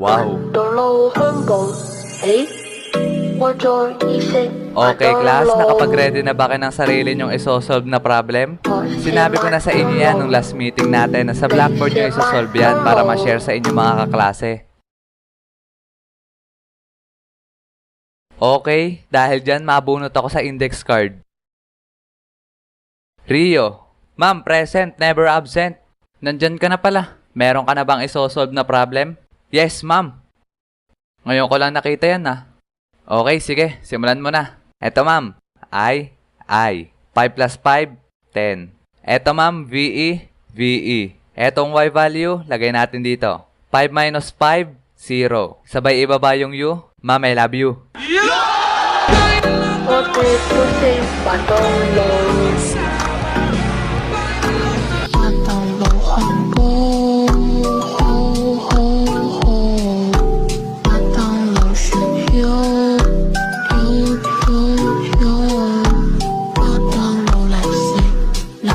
Wow. 到路香港，我在意識。Okay, class, nakapag-ready na ba kayo ng sarili nyong isosolve na problem? Sinabi ko na sa inyo yan nung last meeting natin na sa Blackboard nyo isosolve yan para ma-share sa inyo mga kaklase. Okay, dahil dyan mabunot ako sa index card. Rio, ma'am, present, never absent. Nandyan ka na pala. Meron ka na bang isosolve na problem? Yes, ma'am. Ngayon ko lang nakita yan Okay, sige, simulan mo na. Eto ma'am, I. 5 plus 5, 10. Eto ma'am, VE. Etong Y value, lagay natin dito. 5 minus 5, 0. Sabay ibaba yung U. Ma'am, I love you. 我哋都識扮到老。